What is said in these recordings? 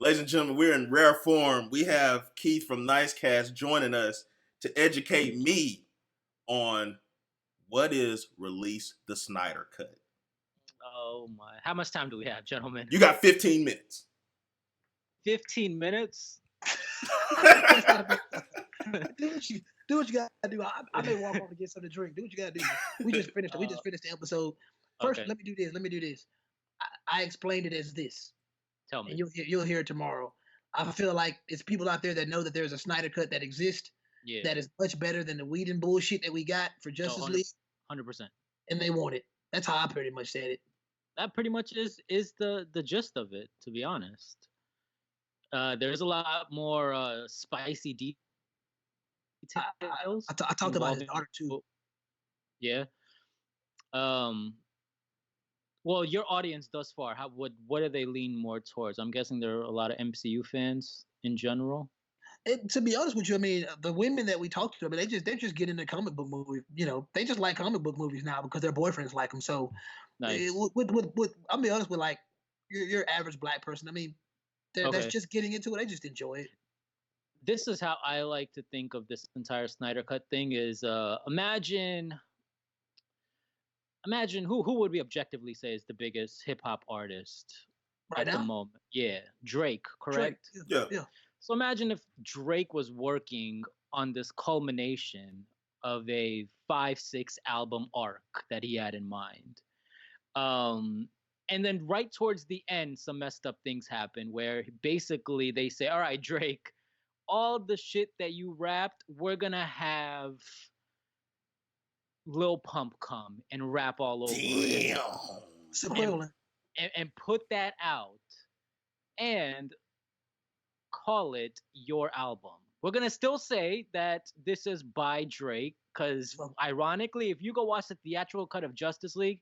Ladies and gentlemen, we're in rare form. We have Keith from Nicecast joining us to educate me on what is Release the Snyder Cut. Oh my! How much time do we have, gentlemen? You got 15 minutes. 15 minutes? do what you gotta do. I may walk off to get something to drink. Do what you gotta do. We just finished. We just finished the episode. First, Okay. let me do this. I explained it as this, Tell me. and you'll hear it tomorrow. I feel like it's people out there that know that there's a Snyder Cut that exists, that is much better than the Whedon bullshit that we got for Justice League. 100%. And they want it. That's how I pretty much said it. That pretty much is the gist of it, to be honest. There's a lot more spicy details. I talked about his daughter too. Yeah. Well, your audience thus far, what do they lean more towards? I'm guessing there are a lot of MCU fans in general. And to be honest with you, I mean, the women that we talked to, I mean, they're just getting into comic book movies. You know, they just like comic book movies now because their boyfriends like them. So, nice. I'll be honest with like your average black person. I mean, that's just getting into it. They just enjoy it. This is how I like to think of this entire Snyder Cut thing. Is imagine who would we objectively say is the biggest hip hop artist right at now? The moment? Yeah, Drake, correct? Drake. Yeah. So imagine if Drake was working on this culmination of a 5-6 album arc that he had in mind. And then right towards the end, some messed up things happen where basically they say, all right, Drake, all the shit that you rapped, we're going to have Lil Pump come and rap all over it. And put that out and call it your album. We're going to still say that this is by Drake because ironically, if you go watch the theatrical cut of Justice League,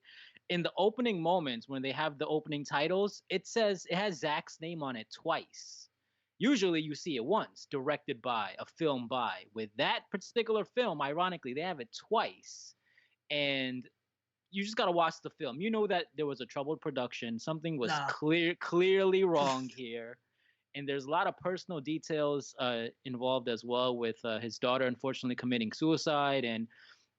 in the opening moments when they have the opening titles, it has Zach's name on it twice. Usually you see it once, directed by, a film by. With that particular film, ironically, they have it twice. And you just got to watch the film. You know that there was a troubled production. Something was clearly wrong here. And there's a lot of personal details involved as well with his daughter unfortunately committing suicide and,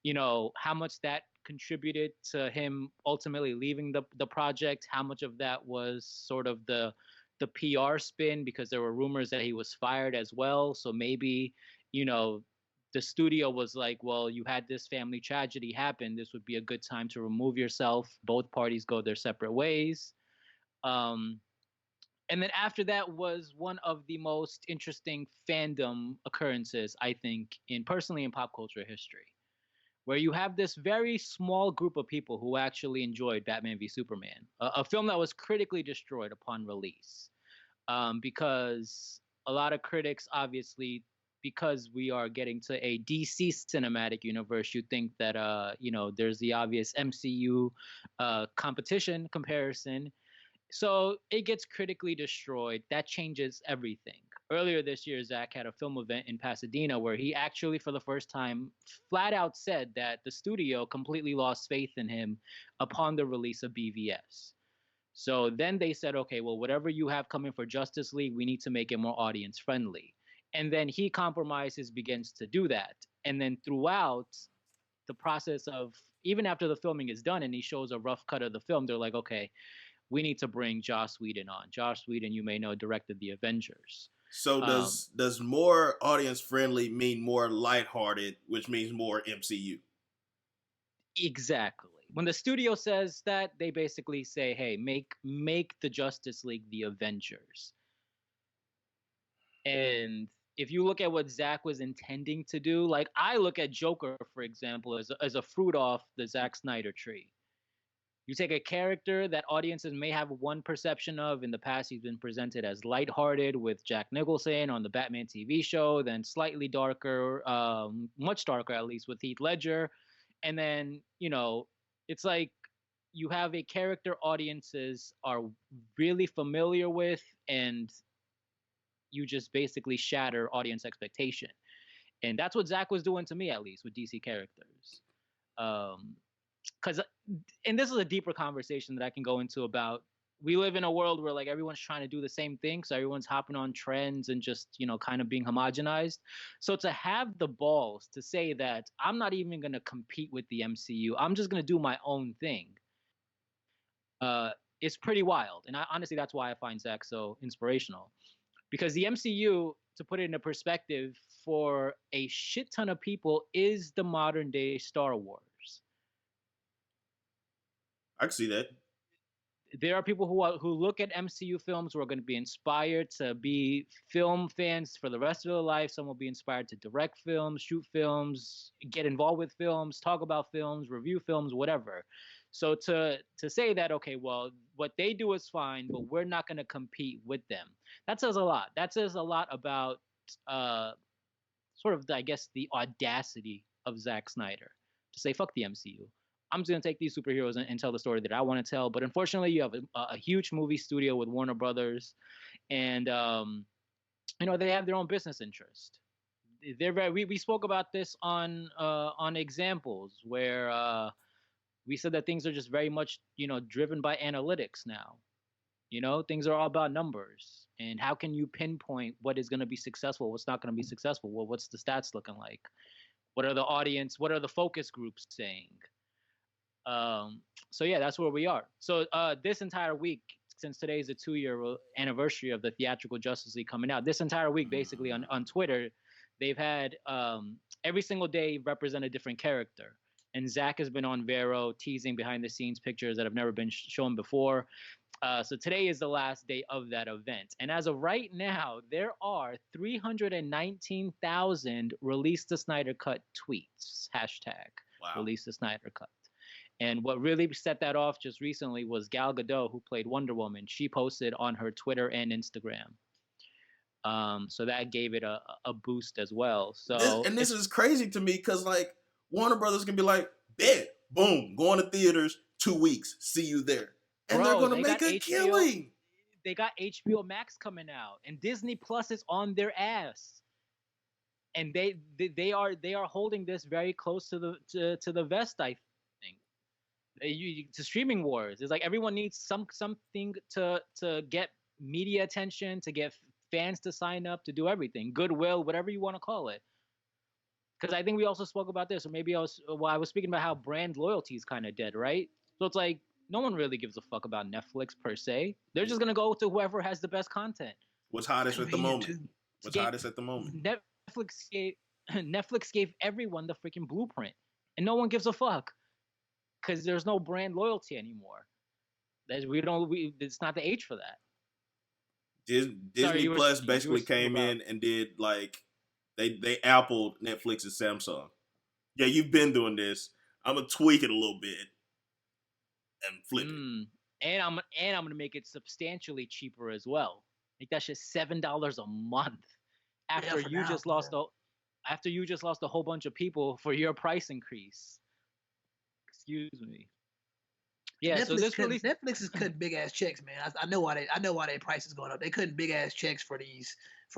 you know, how much that contributed to him ultimately leaving the project, how much of that was sort of the PR spin because there were rumors that he was fired as well. So maybe, you know, the studio was like, well, you had this family tragedy happen. This would be a good time to remove yourself. Both parties go their separate ways. And then after that was one of the most interesting fandom occurrences, I think, personally in pop culture history, where you have this very small group of people who actually enjoyed Batman v Superman, a film that was critically destroyed upon release, because a lot of critics, obviously, because we are getting to a DC cinematic universe, you think that you know, there's the obvious MCU competition comparison. So it gets critically destroyed. That changes everything. Earlier this year, Zach had a film event in Pasadena where he actually, for the first time, flat out said that the studio completely lost faith in him upon the release of BVS. So then they said, okay, well, whatever you have coming for Justice League, we need to make it more audience friendly. And then he compromises, begins to do that. And then throughout the process of, even after the filming is done and he shows a rough cut of the film, they're like, okay, we need to bring Joss Whedon on. Joss Whedon, you may know, directed The Avengers. So does more audience friendly mean more lighthearted, which means more MCU? Exactly. When the studio says that, they basically say, hey, make the Justice League the Avengers. And if you look at what Zack was intending to do, like I look at Joker, for example, as a fruit off the Zack Snyder tree. You take a character that audiences may have one perception of. In the past, he's been presented as lighthearted with Jack Nicholson on the Batman TV show, then slightly darker, much darker at least, with Heath Ledger. And then, you know, it's like you have a character audiences are really familiar with, and you just basically shatter audience expectation. And that's what Zach was doing to me, at least, with DC characters. Because and this is a deeper conversation that I can go into about we live in a world where like everyone's trying to do the same thing, so everyone's hopping on trends and just, you know, kind of being homogenized. So to have the balls to say that I'm not even going to compete with the MCU, I'm just going to do my own thing, it's pretty wild. And honestly, that's why I find Zach so inspirational, because the MCU, to put it into perspective, for a shit ton of people, is the modern day Star Wars. I can see that. There are people who look at MCU films who are going to be inspired to be film fans for the rest of their life. Some will be inspired to direct films, shoot films, get involved with films, talk about films, review films, whatever. So to say that, okay, well, what they do is fine, but we're not going to compete with them, that says a lot. That says a lot about sort of, I guess, the audacity of Zack Snyder to say, fuck the MCU. I'm just going to take these superheroes and tell the story that I want to tell. But unfortunately, you have a huge movie studio with Warner Brothers, and you know, they have their own business interest. They're very. We spoke about this on examples where we said that things are just very much, you know, driven by analytics now. You know, things are all about numbers. And how can you pinpoint what is going to be successful, what's not going to be successful? Well, what's the stats looking like? What are the audience? What are the focus groups saying? So yeah, that's where we are. So this entire week, since today is a 2-year anniversary of the theatrical Justice League coming out, this entire week, basically on Twitter, they've had every single day represent a different character. And Zach has been on Vero teasing behind the scenes pictures that have never been shown before. So today is the last day of that event. And as of right now, there are 319,000 Release the Snyder Cut tweets. Hashtag Release the Snyder Cut. And what really set that off just recently was Gal Gadot, who played Wonder Woman. She posted on her Twitter and Instagram. So that gave it a boost as well. So this is crazy to me because like Warner Brothers can be like, bet, boom, going to theaters, 2 weeks, see you there. And bro, they're going to make a killing. They got HBO Max coming out, and Disney Plus is on their ass. And they are holding this very close to the vest, I think. To streaming wars. It's like everyone needs something to get media attention, to get fans to sign up, to do everything, goodwill, whatever you want to call it. Because I think we also spoke about this, or maybe I was speaking about how brand loyalty is kind of dead, right? So it's like no one really gives a fuck about Netflix per se. They're just gonna go to whoever has the best content. What's hottest at the moment? What's hottest at the moment? Netflix gave everyone the freaking blueprint, and no one gives a fuck because there's no brand loyalty anymore. It's not the age for that. Disney Plus basically came in and did like they appled Netflix and Samsung. Yeah, you've been doing this. I'm gonna tweak it a little bit and flip it. And I'm gonna make it substantially cheaper as well. Make that shit $7 a month. After you just lost a whole bunch of people for your price increase. Excuse me. Yeah, Netflix is cutting big ass checks, man. I know why their price is going up. They're cutting big ass checks for a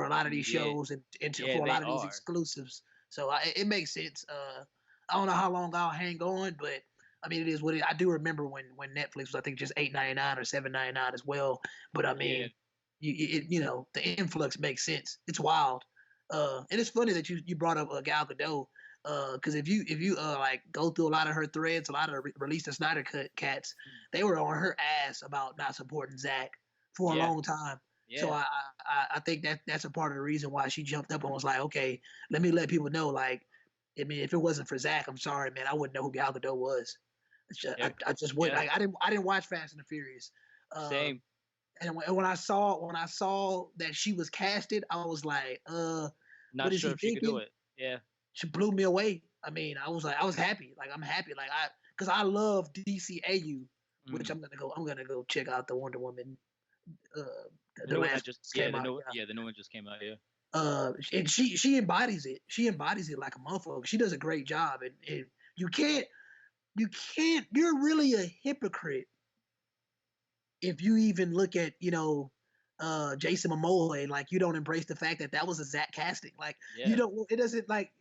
lot of these shows and for a lot of these exclusives. So it makes sense. I don't know how long I'll hang on, but I mean it is what it is. I do remember when Netflix was, I think, just $8.99 or $7.99 as well. But I mean, you know, the influx makes sense. It's wild. And it's funny that you brought up Gal Gadot. Because if you like go through a lot of her threads, a lot of Release the Snyder Cut cats, they were on her ass about not supporting Zach for a long time. Yeah. So I think that's a part of the reason why she jumped up and was like, okay, let me let people know. Like, I mean, if it wasn't for Zach, I'm sorry, man, I wouldn't know who Gal Gadot was. I just wouldn't. Like, I didn't watch Fast and the Furious. Same. And when I saw that she was casted, I was like, not sure if she could do it. Yeah. She blew me away. I mean, I was happy. Like, I'm happy. Like, because I love DCAU, which I'm gonna go check out the Wonder Woman. The new one just came out. Yeah. And she embodies it. She embodies it like a motherfucker. She does a great job. And you can't. You're really a hypocrite if you even look at, you know, Jason Momoa, and like you don't embrace the fact that was a Zach casting. Like, you don't. It doesn't like.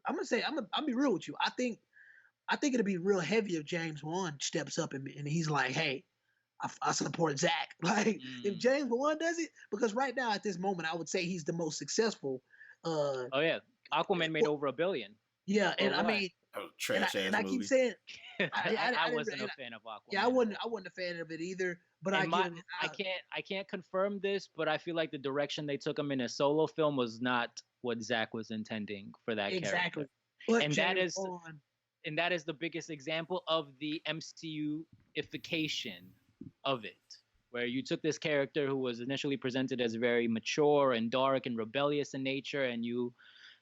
I'm gonna be real with you. I think it'll be real heavy if James Wan steps up and he's like, hey, I support Zack. Like if James Wan does it, because right now at this moment I would say he's the most successful. Oh yeah, Aquaman made over $1 billion. Yeah, and I mean, trash ass I movie. keep saying, I wasn't a fan of Aquaman. Yeah, I wasn't a fan of it either. But I can't confirm this, but I feel like the direction they took him in a solo film was not what Zack was intending for that character. But and that is the biggest example of the MCU-ification of it, where you took this character who was initially presented as very mature and dark and rebellious in nature, and you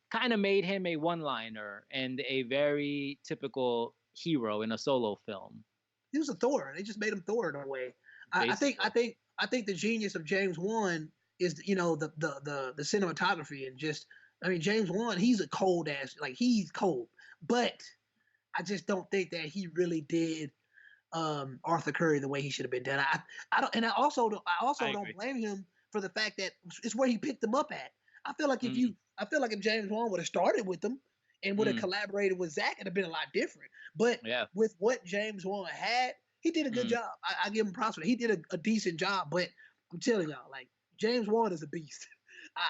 kind of made him a one-liner and a very typical hero in a solo film. He was a Thor. They just made him Thor in a way. I think the genius of James Wan is the cinematography and just James Wan, he's a cold ass, like he's cold, but I just don't think that he really did Arthur Curry the way he should have been done. I also don't blame him for the fact that it's where he picked them up at. I feel like if James Wan would have started with them and would have collaborated with Zack, it'd have been a lot different. But with what James Wan had, he did a good job. I give him props for that. He did a decent job. But I'm telling y'all, like James Wan is a beast.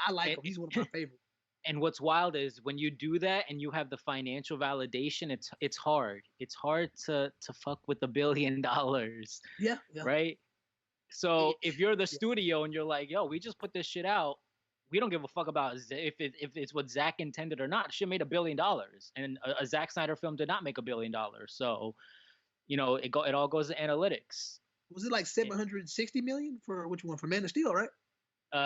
I like him. He's one of my favorites. And what's wild is when you do that and you have the financial validation, it's hard. It's hard to fuck with $1 billion. Yeah. Right? So if you're the studio and you're like, yo, we just put this shit out, we don't give a fuck about if it's what Zack intended or not. It should have made $1 billion. And a Zack Snyder film did not make $1 billion. So, it all goes to analytics. Was it like 760 million for which one? For Man of Steel, right?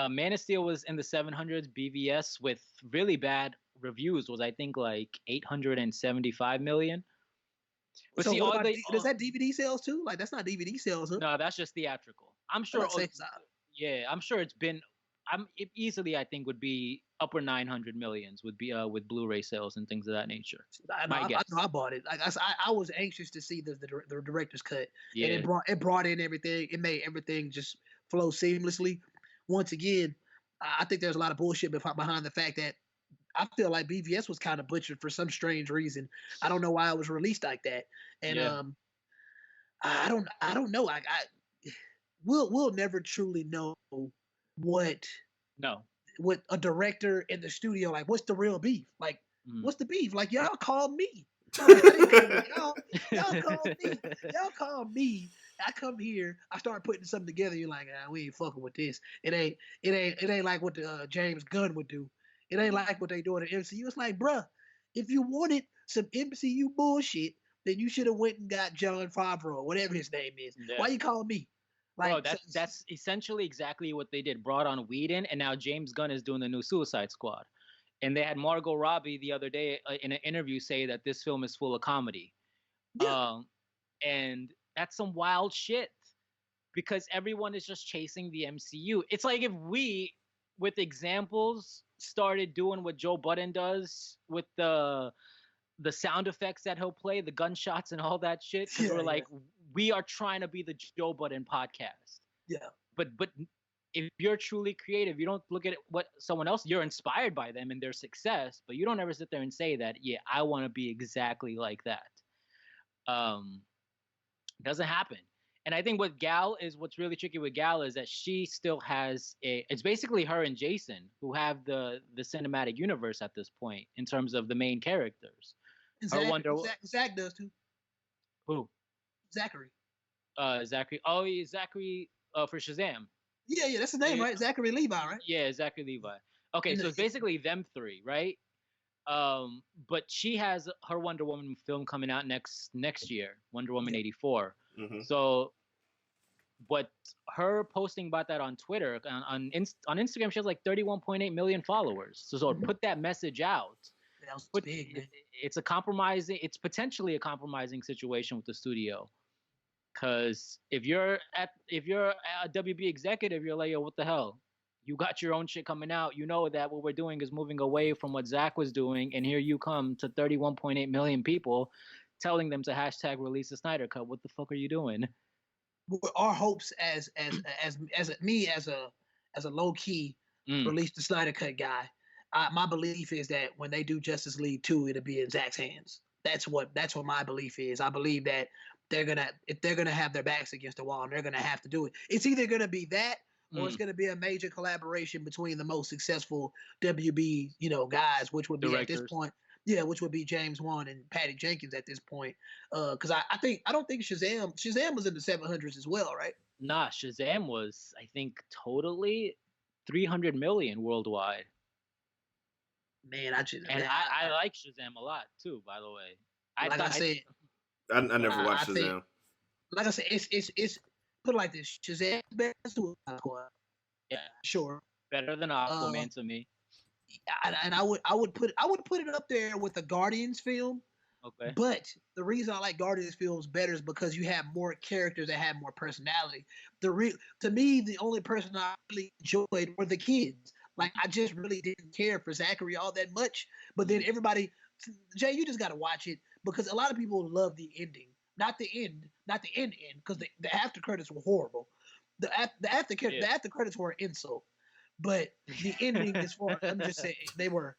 Man of Steel was in the 700s. BVS with really bad reviews was I think like 875 million. But so see, does that DVD sales too? Like that's not DVD sales, huh? No, that's just theatrical. I'm sure. I'm sure it's been. It easily I think would be upper 900 millions would be with Blu-ray sales and things of that nature. I bought it. Like I was anxious to see the director's cut. Yeah. And it brought in everything. It made everything just flow seamlessly. Once again, I think there's a lot of bullshit behind the fact that I feel like BVS was kind of butchered for some strange reason. I don't know why it was released like that. And I don't know. We'll never truly know what a director in the studio, like what's the real beef? Like what's the beef? Like y'all called me. Y'all call me. I come here, I start putting something together. You're like, we ain't fucking with this. It ain't like what the James Gunn would do. It ain't like what they do in the MCU. It's like, bruh, if you wanted some MCU bullshit, then you should have went and got Jon Favreau, whatever his name is. Yeah. Why you calling me? Like, bro, that's essentially exactly what they did. Brought on Whedon, and now James Gunn is doing the new Suicide Squad. And they had Margot Robbie the other day in an interview say that this film is full of comedy. Yeah. And that's some wild shit because everyone is just chasing the MCU. It's like if we, with examples, started doing what Joe Budden does with the sound effects that he'll play, the gunshots and all that shit. Because we're like, we are trying to be the Joe Budden podcast. Yeah. But if you're truly creative, you don't look at what someone else, you're inspired by them and their success, but you don't ever sit there and say that, yeah, I want to be exactly like that. Doesn't happen. And I think what's really tricky with Gal is that she still has it's basically her and Jason who have the cinematic universe at this point in terms of the main characters. Zach does too. Who? Zachary. Zachary. Oh, yeah, Zachary for Shazam. Yeah, that's his name, right? Zachary Levi, right? Yeah, Zachary Levi. Okay, so it's basically them three, right? But she has her Wonder Woman film coming out next year, Wonder Woman 84. Mm-hmm. So, but her posting about that on Twitter, on Instagram, she has like 31.8 million followers. So put that message out. That was big, man. It's potentially a compromising situation with the studio. Because if you're a WB executive, you're like, yo, what the hell? You got your own shit coming out. You know that what we're doing is moving away from what Zack was doing, and here you come to 31.8 million people telling them to hashtag release the Snyder Cut. What the fuck are you doing? Our hopes as me as a low key release the Snyder Cut guy. My belief is that when they do Justice League 2, it'll be in Zack's hands. That's what my belief is. I believe that if they're gonna have their backs against the wall and they're gonna have to do it. It's either gonna be that or it's gonna be a major collaboration between the most successful WB, guys, which would be Directors. at this point, which would be James Wan and Patty Jenkins at this point. Because I don't think Shazam was in the 700s as well, right? Nah, Shazam was, I think, totally 300 million worldwide. Man, I like Shazam a lot too. By the way, I never watched Shazam. Like I said, it's put it like this: Shazam better than Suicide Squad. Yeah, sure, better than Aquaman to me. And I would put it up there with the Guardians film. Okay. But the reason I like Guardians films better is because you have more characters that have more personality. To me, the only person I really enjoyed were the kids. Like, I just really didn't care for Zachary all that much. But then everybody, Jay, you just got to watch it because a lot of people love the ending, not the end, because the after credits were horrible. The after credits were an insult, but the ending is for. I'm just saying they were.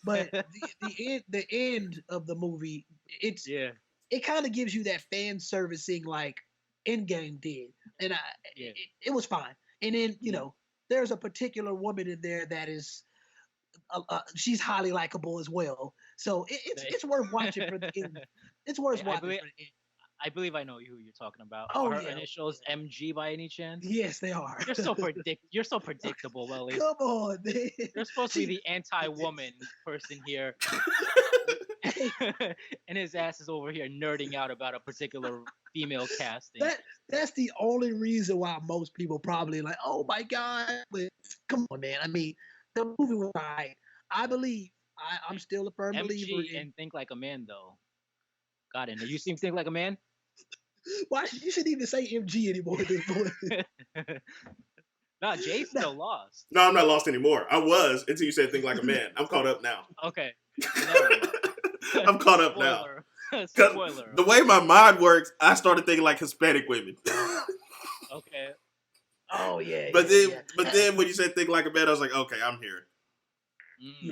But the end of the movie, it kind of gives you that fan servicing like Endgame did, and it was fine. And then there's a particular woman in there that is she's highly likable as well. So it's worth watching for the end. It's worth watching for the end. I believe I know who you're talking about. Oh, Are her initials MG by any chance? Yes, they are. You're so predictable, Welly. Come on, man. You're supposed to be the anti-woman person here. And his ass is over here nerding out about a particular female casting. That's the only reason why most people probably like, oh my God. But come on, man. I mean, the movie was right. I believe. I'm still a firm believer in. And Think Like a Man, though. God, and you seem to think like a man? Why you shouldn't even say MG anymore at this point. Nah, Jay's still lost. No, I'm not lost anymore. I was until you said think like a man. I'm caught up now. Okay. I'm caught up now. Spoiler. The way my mind works, I started thinking like Hispanic women. Okay. Oh yeah. But then when you said think like a man, I was like, okay, I'm here.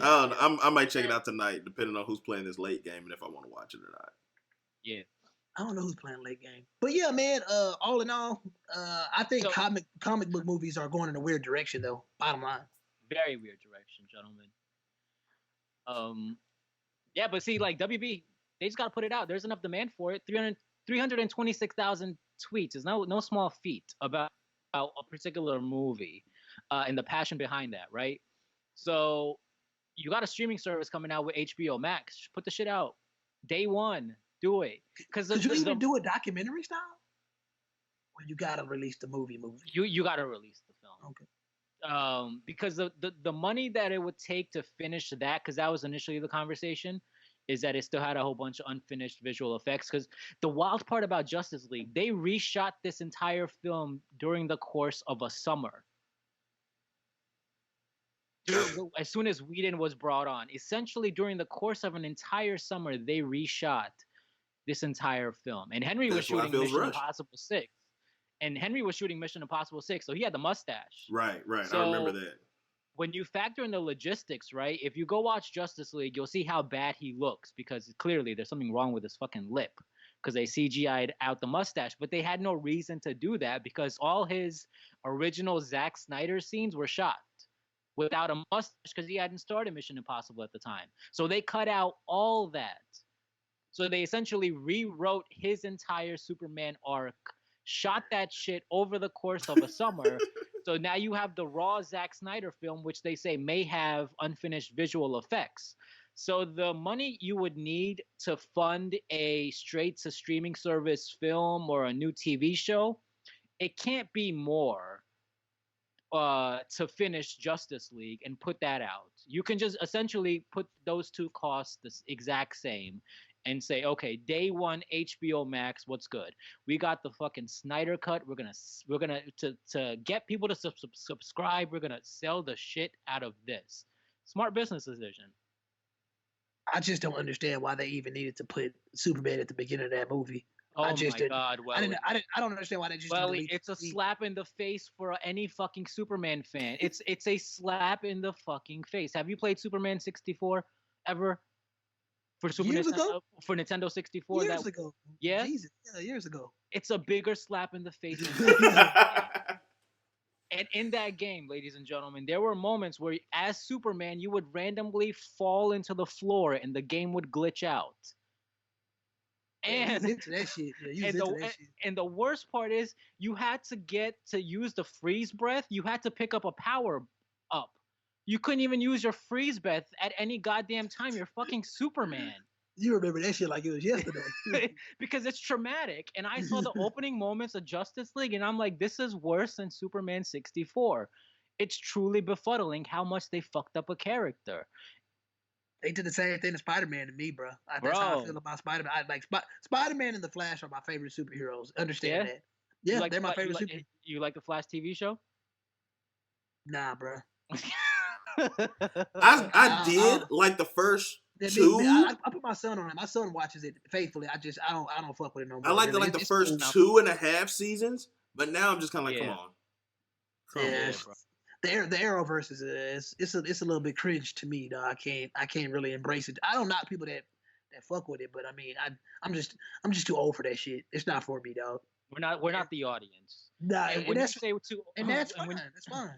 I don't know. I might check it out tonight, depending on who's playing this late game and if I want to watch it or not. Yeah. I don't know who's playing late game. But yeah, man, all in all, I think comic book movies are going in a weird direction, though. Bottom line. Very weird direction, gentlemen. Yeah, but see, like WB, they just got to put it out. There's enough demand for it. 326,000 tweets is no small feat about a particular movie and the passion behind that, right? So you got a streaming service coming out with HBO Max. Put the shit out. Day one. Do it. Could you even do a documentary style? Or you gotta release the movie? You gotta release the film. Okay. Because the money that it would take to finish that, because that was initially the conversation, is that it still had a whole bunch of unfinished visual effects. Because the wild part about Justice League, they reshot this entire film during the course of a summer. As soon as Whedon was brought on, essentially during the course of an entire summer, they reshot this entire film. And Henry was shooting Mission Impossible 6. And Henry was shooting Mission Impossible 6, so he had the mustache. Right. So I remember that. When you factor in the logistics, right, if you go watch Justice League, you'll see how bad he looks, because clearly there's something wrong with his fucking lip, because they CGI'd out the mustache. But they had no reason to do that, because all his original Zack Snyder scenes were shot without a mustache, because he hadn't started Mission Impossible at the time. So they cut out all that. So they essentially rewrote his entire Superman arc, shot that shit over the course of a summer. So now you have the raw Zack Snyder film, which they say may have unfinished visual effects. So the money you would need to fund a straight-to-streaming service film or a new TV show, it can't be more to finish Justice League and put that out. You can just essentially put those two costs the exact same and say, okay, day one, HBO Max, what's good? We got the fucking Snyder cut. We're gonna to get people to subscribe. We're gonna sell the shit out of this. Smart business decision. I just don't understand why they even needed to put Superman at the beginning of that movie. Oh my God! Well, I don't understand why they just. Well, it's a slap in the face for any fucking Superman fan. It's a slap in the fucking face. Have you played Superman 64 ever? For years ago. For Nintendo 64. Years ago. Yeah, Jesus, yeah, years ago. it's a bigger slap in the face than And in that game, ladies and gentlemen, there were moments where, as Superman, you would randomly fall into the floor and the game would glitch out. And into that shit. Yeah, and the worst part is, you had to get to use the freeze breath. You had to pick up a power up. You couldn't even use your freeze breath at any goddamn time. You're fucking Superman. You remember that shit like it was yesterday. Because it's traumatic. And I saw the opening moments of Justice League, and I'm like, this is worse than Superman 64. It's truly befuddling how much they fucked up a character. They did the same thing to Spider-Man to me, bro. That's how I feel about Spider-Man. I like Spider-Man and the Flash are my favorite superheroes. Understand that? Yeah, they're my favorite superheroes. You like the Flash TV show? Nah, bro. I did like the first two. I put my son on it. My son watches it faithfully. I don't fuck with it no more. I like the first 2.5 seasons, but now I'm just kind of like, come on. Yeah, bro. The Arrowverse is it's a little bit cringe to me, though. I can't really embrace it. I don't knock people that fuck with it, but I mean, I'm just too old for that shit. It's not for me, dog. We're not the audience. Nah, and that's fine. That's fine.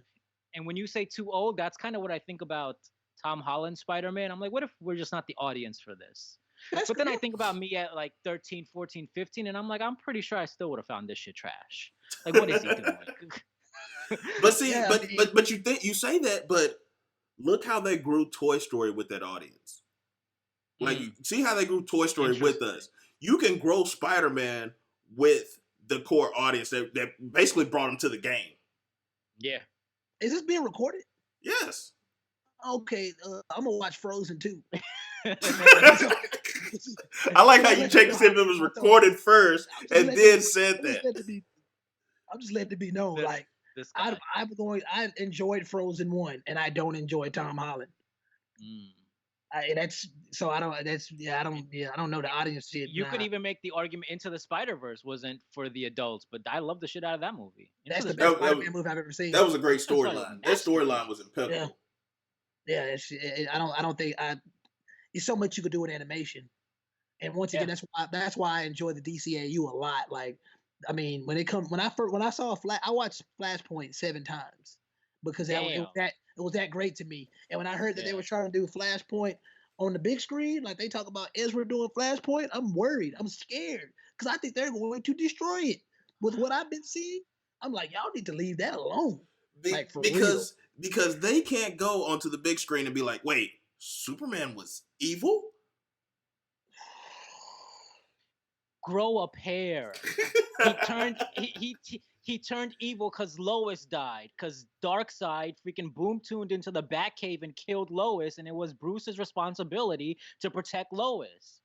And when you say too old, that's kind of what I think about Tom Holland's Spider-Man. I'm like, what if we're just not the audience for this? But then I think about me at like 13, 14, 15, and I'm like, I'm pretty sure I still would have found this shit trash. Like, what is he doing? But see, but you say that, but look how they grew Toy Story with that audience. Like, see how they grew Toy Story with us. You can grow Spider-Man with the core audience that basically brought him to the game. Yeah. Is this being recorded? Yes. Okay, I'm gonna watch Frozen 2. I like how you checked to see if it was recorded first and then said that. I'm just letting it be known. Like, I enjoyed Frozen 1, and I don't enjoy Tom Holland. I don't know the audience shit. You could even make the argument Into the Spider-Verse wasn't for the adults, but I love the shit out of that movie. That's the best Spider-Man movie I've ever seen. That was a great storyline. That storyline was impeccable. Yeah, I don't think there's so much you could do with animation. And once again, that's why I enjoy the DCAU a lot. Like, I mean, when I saw I watched Flashpoint 7 times because it was that great to me. And when I heard that they were trying to do Flashpoint on the big screen, like they talk about Ezra doing Flashpoint, I'm worried. I'm scared because I think they're going to destroy it. With what I've been seeing, I'm like, y'all need to leave that alone. Because they can't go onto the big screen and be like, wait, Superman was evil? Grow a pair. He turned evil because Lois died. Because Darkseid freaking boom tuned into the Batcave and killed Lois, and it was Bruce's responsibility to protect Lois.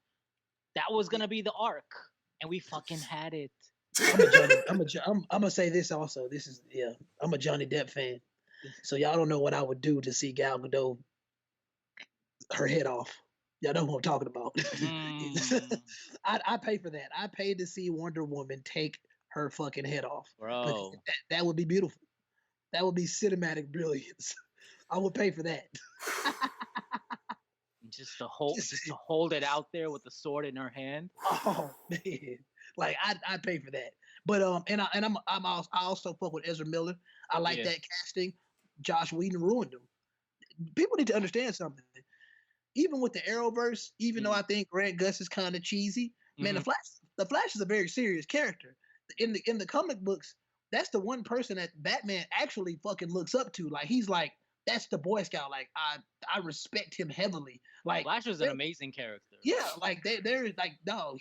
That was gonna be the arc, and we fucking had it. I'm gonna say this also. I'm a Johnny Depp fan, so y'all don't know what I would do to see Gal Gadot her head off. Y'all know what I'm talking about. I pay for that. I paid to see Wonder Woman take her fucking head off. Bro. That would be beautiful. That would be cinematic brilliance. I would pay for that. Just to hold it out there with the sword in her hand. Oh man, like I'd pay for that. But I also fuck with Ezra Miller. I like that casting. Josh Whedon ruined him. People need to understand something. Even with the Arrowverse, even though I think Grant Gustin is kind of cheesy, man, the Flash is a very serious character. In the comic books, that's the one person that Batman actually fucking looks up to. Like, he's like, that's the Boy Scout. Like, I respect him heavily. Like, Flash is an amazing character. Yeah, like they're like, no,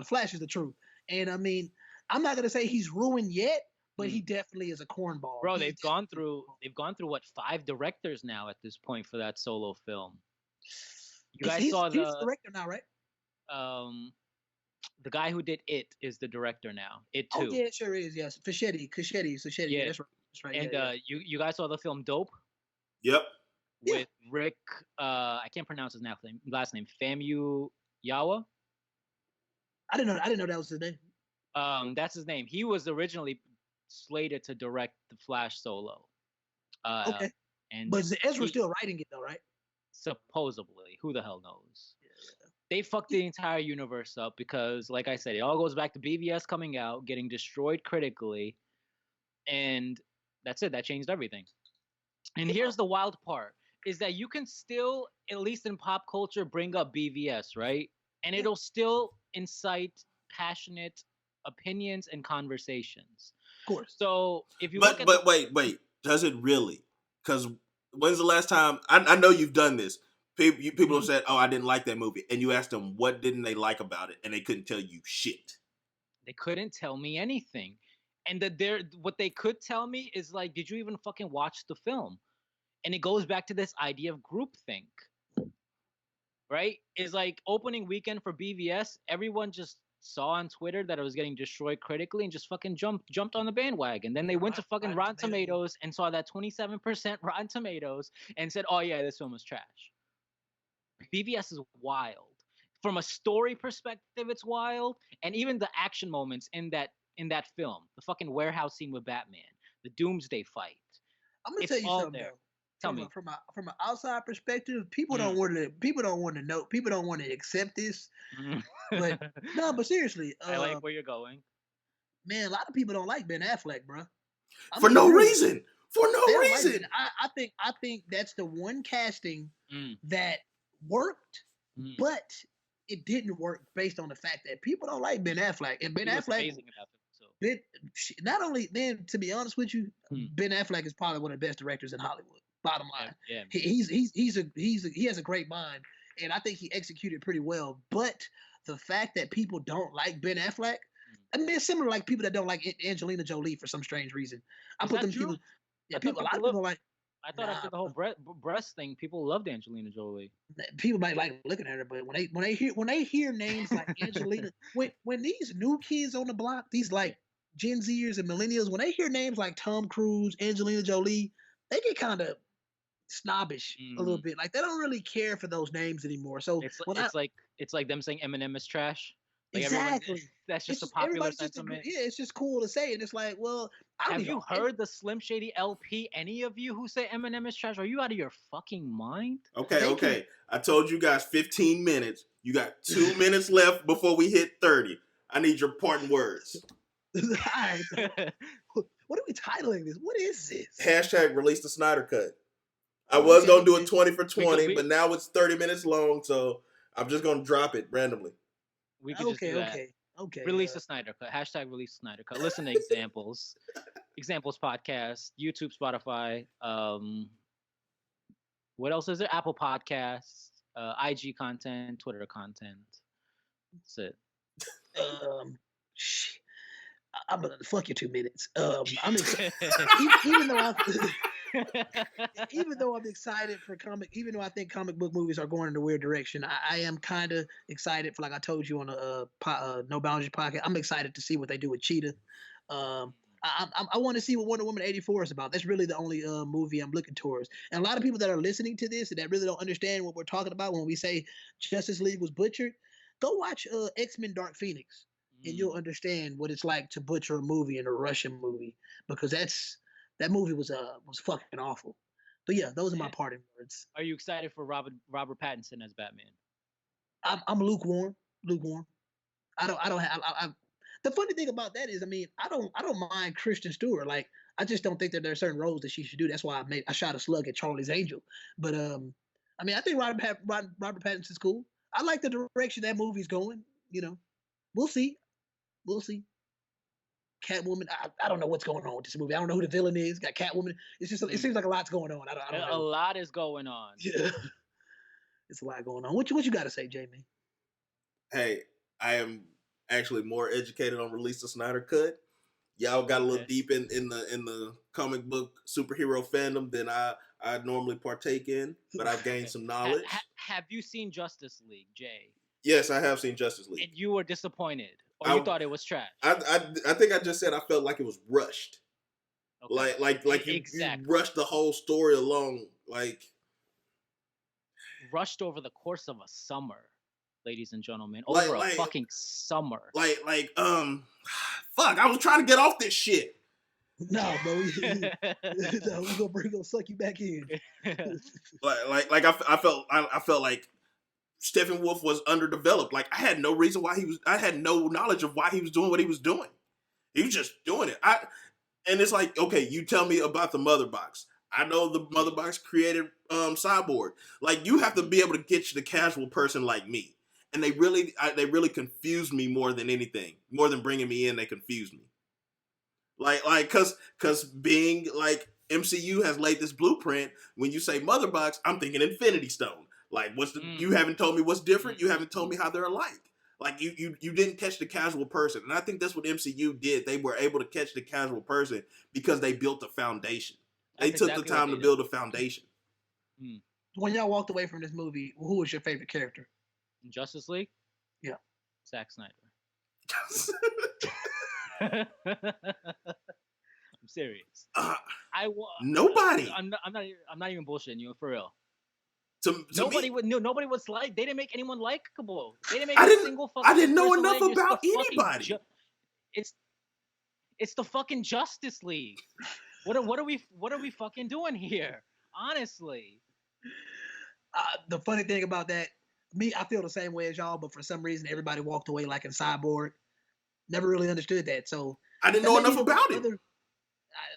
Flash is the truth. And I mean, I'm not gonna say he's ruined yet, but he definitely is a cornball. Bro, they've gone through what, 5 directors now at this point for that solo film. You guys saw he's the director now, right? The guy who did It is the director now. It too. Oh yeah, it sure is. Yes, Fischetti. Yeah, that's right. And you guys saw the film Dope? Yep. With Rick, I can't pronounce his last name. Famu Yawa. I didn't know that was his name. That's his name. He was originally slated to direct the Flash solo. Okay. But Ezra's still writing it though, right? Supposedly, who the hell knows? They fucked the entire universe up because, like I said, it all goes back to BVS coming out, getting destroyed critically, and that's it. That changed everything. And here's the wild part, is that you can still, at least in pop culture, bring up BVS, right? And it'll still incite passionate opinions and conversations. Of course. So if you wait, does it really? Because when's the last time? I know you've done this. People have said, "Oh, I didn't like that movie," and you asked them what didn't they like about it, and they couldn't tell you shit. They couldn't tell me anything, and what they could tell me is like, "Did you even fucking watch the film?" And it goes back to this idea of groupthink, right? Is like opening weekend for BVS, everyone just saw on Twitter that it was getting destroyed critically and just fucking jumped on the bandwagon. Then they went to fucking Rotten Tomatoes and saw that 27% Rotten Tomatoes and said, "Oh yeah, this film is trash." BVS is wild. From a story perspective, it's wild, and even the action moments in that film, the fucking warehouse scene with Batman, the Doomsday fight. I'm gonna tell you something though. Tell me. From an outside perspective, people don't want to know. People don't want to accept this. But no, but seriously, I like where you're going. Man, a lot of people don't like Ben Affleck, bro. For no reason. I think that's the one casting that worked, but it didn't work based on the fact that people don't like Ben Affleck. And Ben Affleck, not only then, to be honest with you, Ben Affleck is probably one of the best directors in Hollywood. Bottom line, yeah. He has a great mind, and I think he executed pretty well. But the fact that people don't like Ben Affleck, I mean, it's similar like people that don't like Angelina Jolie for some strange reason. I put them people. Yeah, a lot of people like. I thought after the whole breast thing, people loved Angelina Jolie. People might like looking at her, but when they hear names like Angelina, when these new kids on the block, these like Gen Zers and millennials, when they hear names like Tom Cruise, Angelina Jolie, they get kind of snobbish a little bit. Like they don't really care for those names anymore. So it's like them saying Eminem is trash. Like exactly. That's just a popular sentiment. It's just cool to say, and it's like, well, have you heard the Slim Shady LP? Any of you who say Eminem is trash? Are you out of your fucking mind? Okay. I told you guys 15 minutes. You got 2 minutes left before we hit 30. I need your parting words. Right. What are we titling this? What is this? Hashtag release the Snyder Cut. I was going to do it 20 for 20, but now it's 30 minutes long, so I'm just going to drop it randomly. We could just do that. Okay. Release the Snyder Cut. Hashtag release the Snyder Cut. Listen to Examples. Examples podcast. YouTube, Spotify. What else is there? Apple Podcasts. IG content. Twitter content. That's it. I'm gonna fuck your 2 minutes. I'm excited. Even though I'm excited for even though I think comic book movies are going in a weird direction, I am kind of excited for, like I told you on a No Boundaries podcast. I'm excited to see what they do with Cheetah. I want to see what Wonder Woman 84 is about. That's really the only movie I'm looking towards. And a lot of people that are listening to this and that really don't understand what we're talking about when we say Justice League was butchered, go watch X-Men Dark Phoenix. And you'll understand what it's like to butcher a movie in a Russian movie, because that movie was fucking awful. But yeah, those are my parting words. Are you excited for Robert Pattinson as Batman? I'm lukewarm. I don't have. The funny thing about that is, I mean, I don't mind Kristen Stewart. Like, I just don't think that there are certain roles that she should do. That's why I shot a slug at Charlie's Angel. But I mean, I think Robert Pattinson's cool. I like the direction that movie's going. You know, we'll see. Catwoman. I don't know what's going on with this movie. I don't know who the villain is. Got Catwoman. It's just it seems like a lot's going on. I don't know. A lot is going on. Yeah, it's a lot going on. What you got to say, Jamie? Hey, I am actually more educated on Release the Snyder Cut. Y'all got a little deep in the comic book superhero fandom than I normally partake in, but I've gained some knowledge. Have you seen Justice League, Jay? Yes, I have seen Justice League. And you were disappointed, or you thought it was trash? I think I just said I felt like it was rushed. Okay. Like you rushed the whole story along, like rushed over the course of a summer, ladies and gentlemen, over a fucking summer. Fuck! I was trying to get off this shit. No, bro. We're gonna suck you back in. I felt like Steppenwolf was underdeveloped. Like I had no reason why I had no knowledge of why he was doing what he was doing. He was just doing it. And it's like, okay, you tell me about the Mother Box. I know the Mother Box created Cyborg. Like you have to be able to get the casual person like me. And they really confused me more than anything. More than bringing me in, they confused me. Cause being like MCU has laid this blueprint. When you say Mother Box, I'm thinking Infinity Stone. Like you haven't told me what's different. You haven't told me how they're alike. Like you didn't catch the casual person. And I think that's what MCU did. They were able to catch the casual person because they built a foundation. They took the time to build a foundation. When y'all walked away from this movie, who was your favorite character? Justice League? Yeah. Zack Snyder. I'm serious. Nobody. I'm not even bullshitting you, for real. Nobody was like. They didn't make anyone likable. They didn't make a single fucking. I didn't know enough about anybody. It's the fucking Justice League. What are we fucking doing here? Honestly. The funny thing about that, I feel the same way as y'all, but for some reason everybody walked away like in Cyborg. Never really understood that. So I didn't know enough about it.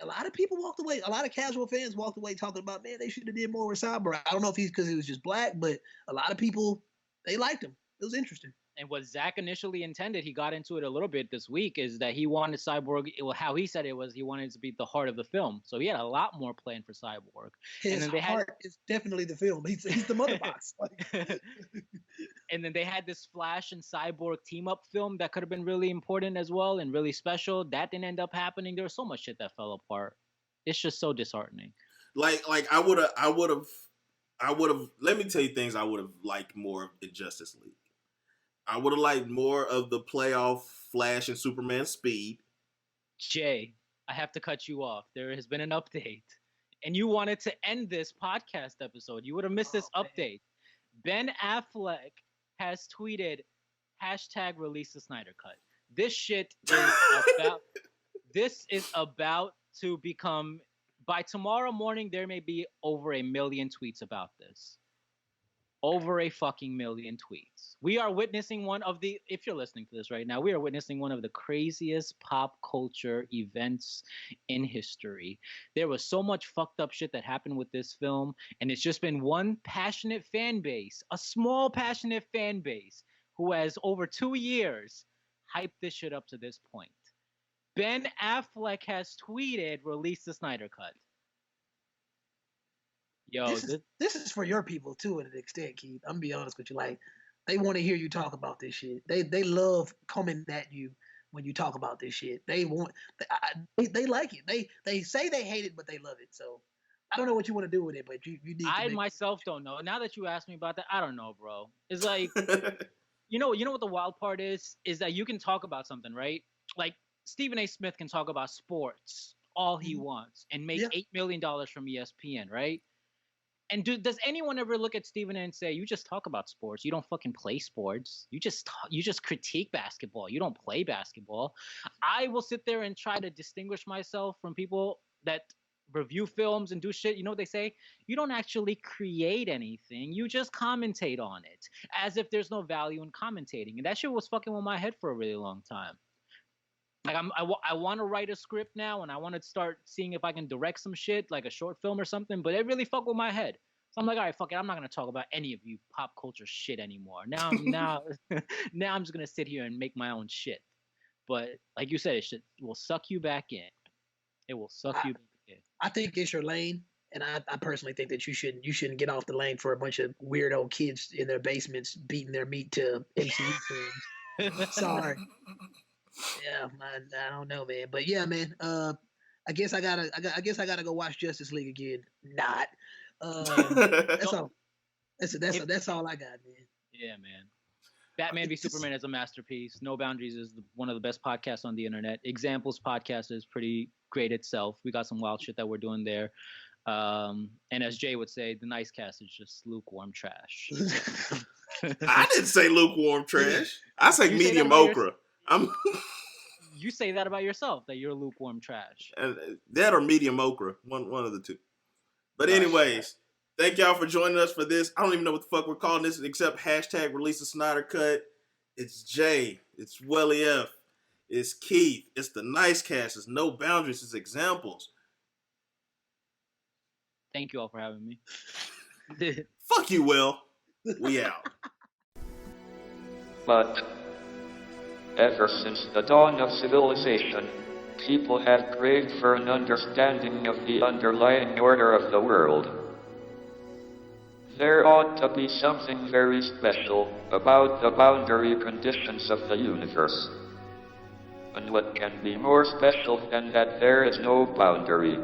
A lot of people walked away. A lot of casual fans walked away talking about, man, they should have did more with Cyborg. I don't know if he's because he was just black, but a lot of people, they liked him. It was interesting. And what Zach initially intended, he got into it a little bit this week, is that he wanted Cyborg, how he said it was, he wanted it to be the heart of the film. So he had a lot more planned for Cyborg. His heart is definitely the film. He's the Mother Box. And then they had this Flash and Cyborg team-up film that could have been really important as well and really special. That didn't end up happening. There was so much shit that fell apart. It's just so disheartening. Like I would have, let me tell you things I would have liked more of in Justice League. I would have liked more of the playoff Flash and Superman speed. Jay, I have to cut you off. There has been an update. And you wanted to end this podcast episode. You would have missed this update. Ben Affleck has tweeted, #release the Snyder Cut. This shit is about... This is about to become... By tomorrow morning, there may be over 1 million tweets about this. Over a fucking million tweets. We are witnessing one of the, if you're listening to this right now, we are witnessing one of the craziest pop culture events in history. There was so much fucked up shit that happened with this film, and it's just been one passionate fan base, a small passionate fan base, who has over 2 years hyped this shit up to this point. Ben Affleck has tweeted, "Release the Snyder Cut." Yo, this is for your people too, to an extent, Keith. I'm gonna be honest with you. Like, they want to hear you talk about this shit. They love coming at you when you talk about this shit. They like it. They say they hate it, but they love it. So I don't know what you want to do with it, but you need. I myself don't know. Now that you asked me about that, I don't know, bro. It's like, you know what the wild part is that you can talk about something, right? Like Stephen A. Smith can talk about sports all he wants and make $8 million from ESPN, right? And does anyone ever look at Stephen A. and say, you just talk about sports, you don't fucking play sports, you just critique basketball, you don't play basketball? I will sit there and try to distinguish myself from people that review films and do shit. You know what they say? You don't actually create anything, you just commentate on it, as if there's no value in commentating. And that shit was fucking with my head for a really long time. Like I want to write a script now, and I want to start seeing if I can direct some shit, like a short film or something. But it really fucked with my head. So I'm like, all right, fuck it. I'm not gonna talk about any of you pop culture shit anymore. Now I'm just gonna sit here and make my own shit. But like you said, will suck you back in. It will suck you back in. I think it's your lane, and I personally think that you shouldn't get off the lane for a bunch of weirdo kids in their basements beating their meat to MCU films. Sorry. Yeah, I don't know, man. But yeah, man. I guess I gotta go watch Justice League again. Not. That's all. That's all I got, man. Yeah, man. Batman v Superman is a masterpiece. No Boundaries is one of the best podcasts on the internet. Examples podcast is pretty great itself. We got some wild shit that we're doing there. And as Jay would say, the Nice Cast is just lukewarm trash. I didn't say lukewarm trash. I say medium okra. You say that about yourself, that you're lukewarm trash. That or medium okra, one of the two. But anyways, Thank y'all for joining us for this. I don't even know what the fuck we're calling this except hashtag release the Snyder Cut. It's Jay. It's Welly F. It's Keith. It's the Nice Cast. It's No Boundaries. It's Examples. Thank you all for having me. Fuck you, Will. We out. But ever since the dawn of civilization, people have craved for an understanding of the underlying order of the world. There ought to be something very special about the boundary conditions of the universe. And what can be more special than that there is no boundary?